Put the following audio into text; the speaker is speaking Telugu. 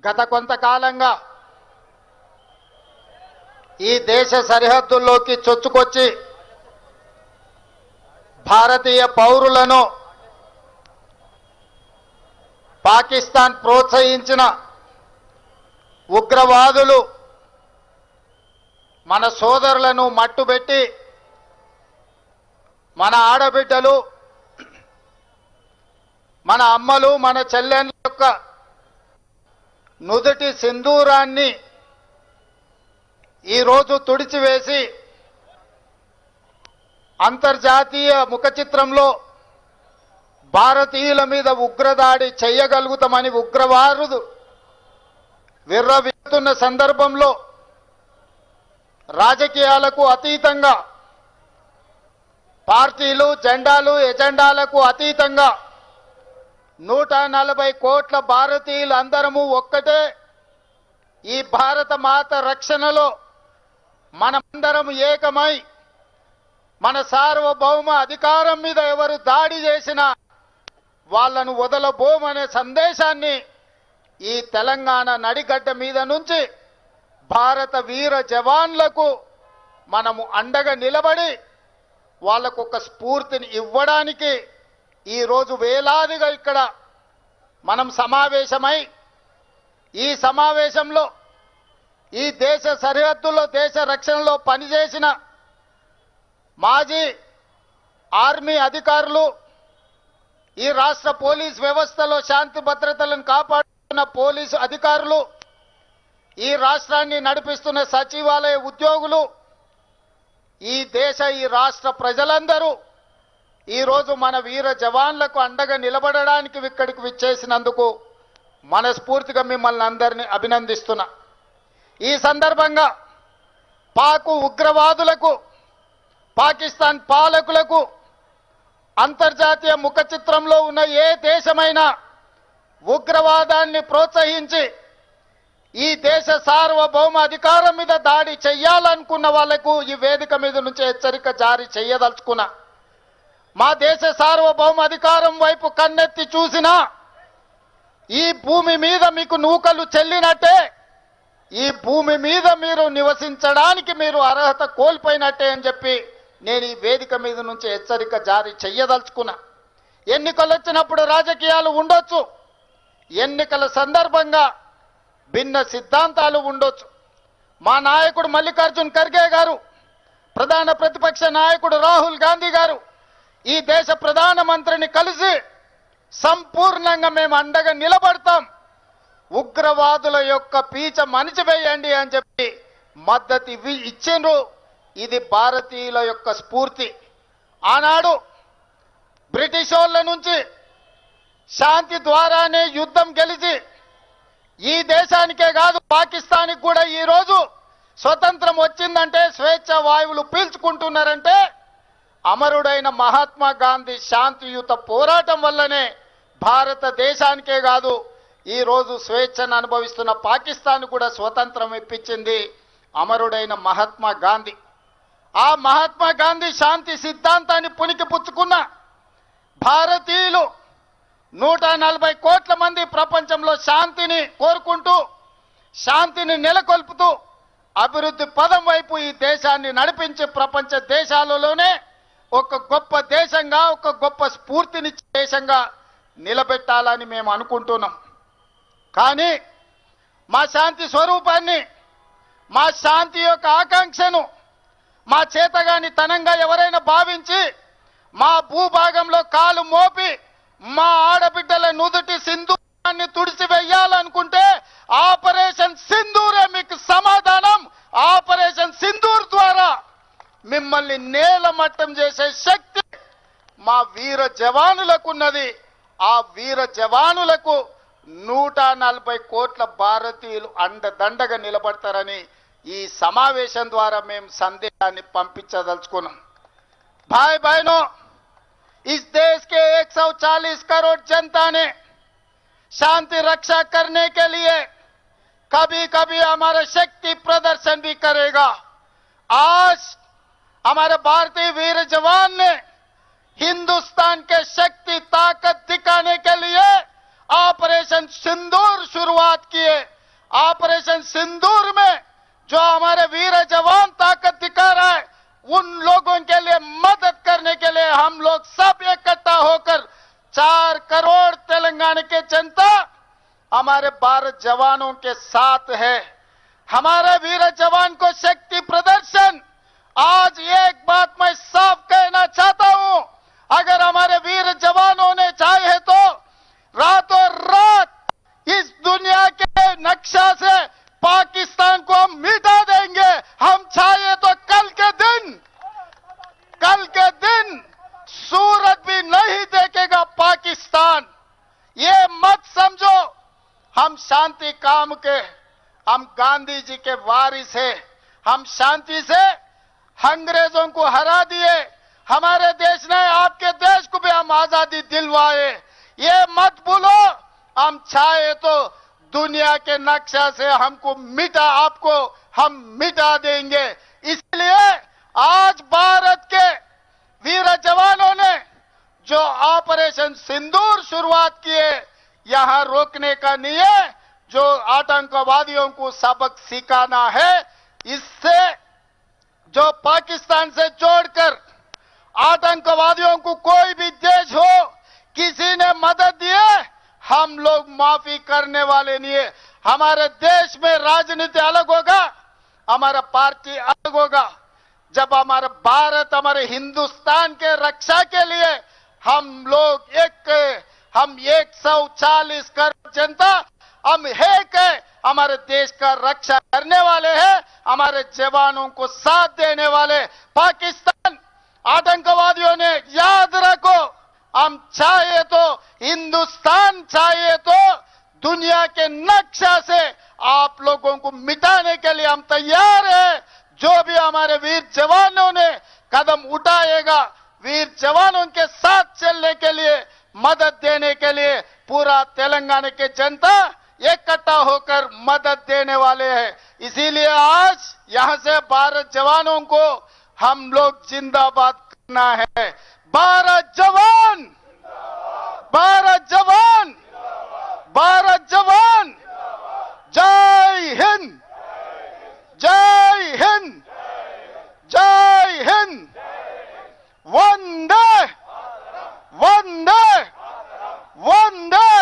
గత కొంతకాలంగా ఈ దేశ సరిహద్దుల్లోకి చొచ్చుకొచ్చి భారతీయ పౌరులను పాకిస్తాన్ ప్రోత్సహించిన ఉగ్రవాదులు మన సోదరులను మట్టుబెట్టి మన ఆడబిడ్డలు, మన అమ్మలు, మన చెల్లెళ్ళ యొక్క నుదుటి సింధూరాన్ని ఈరోజు తుడిచివేసి అంతర్జాతీయ ముఖ చిత్రంలో భారతీయుల మీద ఉగ్రదాడి చేయగలుగుతామని ఉగ్రవాదులు విర్రవీగుతున్న సందర్భంలో రాజకీయాలకు అతీతంగా, పార్టీలు, జెండాలు, ఎజెండాలకు అతీతంగా 140 కోట్ల భారతీయులు అందరము ఒక్కటే. ఈ భారత మాత రక్షణలో మనమందరం ఏకమై మన సార్వభౌమ అధికారం మీద ఎవరు దాడి చేసినా వాళ్ళను వదలబోమనే సందేశాన్ని ఈ తెలంగాణ నడిగడ్డ మీద నుంచి భారత వీర జవాన్లకు మనము అండగా నిలబడి వాళ్ళకు ఒక స్ఫూర్తిని ఇవ్వడానికి ఈరోజు వేలాదిగా ఇక్కడ మనం సమావేశమై, ఈ సమావేశంలో ఈ దేశ సరిహద్దుల్లో దేశ రక్షణలో పనిచేసిన మాజీ ఆర్మీ అధికారులు, ఈ రాష్ట్ర పోలీస్ వ్యవస్థలో శాంతి భద్రతలను కాపాడుతున్న పోలీసు అధికారులు, ఈ రాష్ట్రాన్ని నడిపిస్తున్న సచివాలయ ఉద్యోగులు, ఈ రాష్ట్ర ప్రజలందరూ ఈరోజు మన వీర జవాన్లకు అండగా నిలబడడానికి ఇక్కడికి విచ్చేసినందుకు మనస్ఫూర్తిగా మిమ్మల్ని అందరినీ అభినందిస్తున్నా. ఈ సందర్భంగా పాక్ ఉగ్రవాదులకు, పాకిస్తాన్ పాలకులకు అంతర్జాతీయ ముఖ చిత్రంలో ఉన్న ఏ దేశమైనా ఉగ్రవాదాన్ని ప్రోత్సహించి ఈ దేశ సార్వభౌమ అధికారం మీద దాడి చెయ్యాలనుకున్న వాళ్లకు ఈ వేదిక మీద నుంచి హెచ్చరిక జారీ చేయదలుచుకున్నా. మా దేశ సార్వభౌమ అధికారం వైపు కన్నెత్తి చూసినా ఈ భూమి మీద మీకు నూకలు చెల్లినట్టే, ఈ భూమి మీద మీరు నివసించడానికి మీరు అర్హత కోల్పోయినట్టే అని చెప్పి నేను ఈ వేదిక మీద నుంచి హెచ్చరిక జారీ చెయ్యదలుచుకున్నా. ఎన్నికలు వచ్చినప్పుడు రాజకీయాలు ఉండొచ్చు, ఎన్నికల సందర్భంగా భిన్న సిద్ధాంతాలు ఉండొచ్చు. మా నాయకుడు మల్లికార్జున్ ఖర్గే గారు, ప్రధాన ప్రతిపక్ష నాయకుడు రాహుల్ గాంధీ గారు ఈ దేశ ప్రధానమంత్రిని కలిసి సంపూర్ణంగా మేము అండగా నిలబడతాం, ఉగ్రవాదుల యొక్క పీచ మణిచివేయండి అని చెప్పి మద్దతు ఇచ్చిండ్రు. ఇది భారతీయుల యొక్క స్ఫూర్తి. ఆనాడు బ్రిటిష్ వాళ్ళ నుంచి శాంతి ద్వారానే యుద్ధం గెలిచి ఈ దేశానికే కాదు పాకిస్తాన్కి కూడా ఈరోజు స్వతంత్రం వచ్చిందంటే, స్వేచ్ఛ వాయువులు పీల్చుకుంటున్నారంటే అమరుడైన మహాత్మా గాంధీ శాంతియుత పోరాటం వల్లనే భారతదేశానికే కాదు ఈరోజు స్వేచ్ఛను అనుభవిస్తున్న పాకిస్తాన్ కూడా స్వతంత్రం ఇప్పించింది అమరుడైన మహాత్మా గాంధీ. ఆ మహాత్మా గాంధీ శాంతి సిద్ధాంతాన్ని పుణికి పుచ్చుకున్న భారతీయులు 140 కోట్ల మంది ప్రపంచంలో శాంతిని కోరుకుంటూ, శాంతిని నెలకొల్పుతూ అభివృద్ధి పదం వైపు ఈ దేశాన్ని నడిపించి ప్రపంచ దేశాలలోనే ఒక గొప్ప దేశంగా, ఒక గొప్ప స్ఫూర్తినిచ్చే దేశంగా నిలబెట్టాలని మేము అనుకుంటున్నాం. కానీ మా శాంతి స్వరూపాన్ని, మా శాంతి యొక్క ఆకాంక్షను మా చేతగాని తనంగా ఎవరైనా భావించి మా భూభాగంలో కాలు మోపి మా ఆడబిడ్డల నుదుటి సింధూరాన్ని తుడిచివేయాలనుకుంటే ఆపరేషన్ సింధూరే మీకు సమాధానం. ఆపరేషన్ సింధూర్ ద్వారా మిమ్మల్ని నేలమట్టం చేసే శక్తి మా వీర జవానులకు ఉన్నది. ఆ వీర జవానులకు 140 కోట్ల భారతీయులు అండదండగా నిలబడతారని ఈ సమావేశం ద్వారా మేము సందేశాన్ని పంపించదలుచుకున్నాం. भाई बहनों, इस देश के 140 करोड़ जनता ने शांति रक्षा करने के लिए कभी कभी हमारा शक्ति प्रदर्शन भी करेगा. आज हमारे भारतीय वीर जवान ने हिंदुस्तान के शक्ति ताकत दिखाने के लिए ऑपरेशन सिंदूर शुरुआत किए. ऑपरेशन सिंदूर में जो हमारे वीर जवान ताकत दिखा रहा है, उन लोगों के लिए मदद करने के लिए हम लोग सब इकट्ठा होकर 4 करोड़ तेलंगाना के जनता हमारे भारत जवानों के साथ है। हमारे वीर जवान को शक्ति प्रदर्शन। आज एक बात मैं साफ कहना चाहता हूं, अगर हमारे वीर जवानों ने चाहे तो रातों रात इस दुनिया के नक्शा से पाकिस्तान को हम मिटा देंगे। हम चाहे तो कल के दिन सूरत भी नहीं देखेगा पाकिस्तान। ये मत समझो हम शांति काम के, हम गांधी जी के वारिस हैं। हम शांति से अंग्रेजों को हरा दिए, हमारे देश ने आपके देश को भी हम आजादी दिलवाए। ये मत भूलो, हम चाहे तो दुनिया के नक्शा से आपको हम मिटा देंगे। इसलिए आज भारत के वीर जवानों ने जो ऑपरेशन सिंदूर शुरुआत किए, यहां रोकने का नहीं है, जो आतंकवादियों को सबक सिखाना है। इससे जो पाकिस्तान से जोड़कर आतंकवादियों को कोई भी देश हो, किसी ने मदद दिए, हम लोग माफी करने वाले नहीं है। हमारे देश में राजनीति अलग होगा, हमारा पार्टी अलग होगा। जब हमारा भारत, हमारे हिंदुस्तान के रक्षा के लिए हम लोग 140 करोड़ जनता हम एक है, हमारे देश का रक्षा करने वाले हैं, हमारे जवानों को साथ देने वाले। पाकिस्तान आतंकवादियों ने याद रखो, हम चाहे तो हिंदुस्तान चाहे तो दुनिया के नक्शा से आप लोगों को मिटाने के लिए हम तैयार हैं। जो भी हमारे वीर जवानों ने कदम उठाएगा, वीर जवानों के साथ चलने के लिए, मदद देने के लिए पूरा तेलंगाना के जनता इकट्ठा होकर मदद देने वाले हैं। इसीलिए आज यहां से भारत जवानों को हम लोग जिंदाबाद करना है। भारत जवान, भारत जवान, भारत जवान, जय हिंद, जय हिंद, जय हिंद। वंदे वंदे वंदे